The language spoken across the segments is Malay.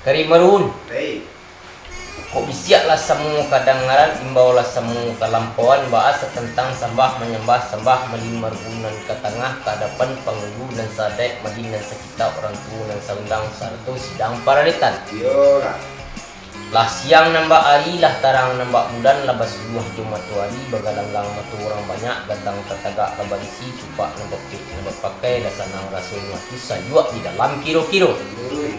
Kari marun. Baik. Kok bisiaklah semu kadangaran imbaulah semu kalampauan bahasa tentang sembah menyembah sembah melin margunan ke tengah ke hadapan penggulu dan sadek melin dan sekitar orang tua dan saundang sarto sidang paralitan. Yola. Lah siang nambah hari lah tarang nambah bulan lah basuah jumat hari bagalanggang matu orang banyak datang tetagak kabarisi cupak nambah pik nambah pakai lah sanang rasul mati sayuak di dalam kiro-kiro. Dului.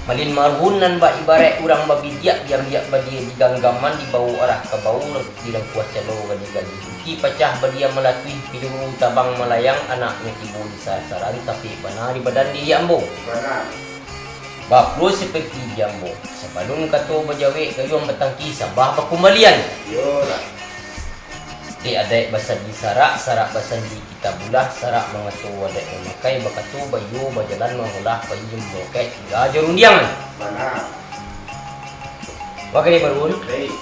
Malin marhun nan ba ibarat urang babidiak yang dia badia di ganggaman di bau arah ke bau tidak kuat calo gadi gadi ki pecah badia melatui pilu tabang melayang anaknya tibu di sasaran tapi benar di badan di ambo Benar. baplo seperti jambo sebelum kato bajawe kayong batangki sabah bakumalian Yola. di adai bahasa di sarak bahasa di kita bulah sarak mengatu adai memakai bakatu bayu bajalan mengulah payung bokek hingga jorundiangan. Benar. Wakil barun Baik.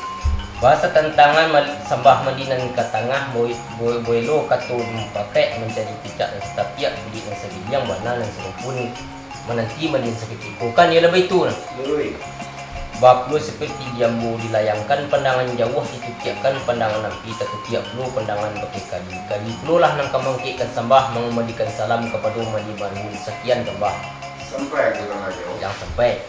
bahasa tantangan sembah mandinan ke tengah boylo katun pakai menjadi picak dan setiap beli yang segiang mana dan serumpun menanti mandin seperti bukan ya lebih itu Dului. bab lu seperti jambu dilayangkan pandangan jauh ditukiakan pandangan api tertukiak lu pandangan pakai kali lu lah nang kamangkikan sembah mengumadikan salam kepada mandi baru sekian tambah Sampai ke lagi. yang sampai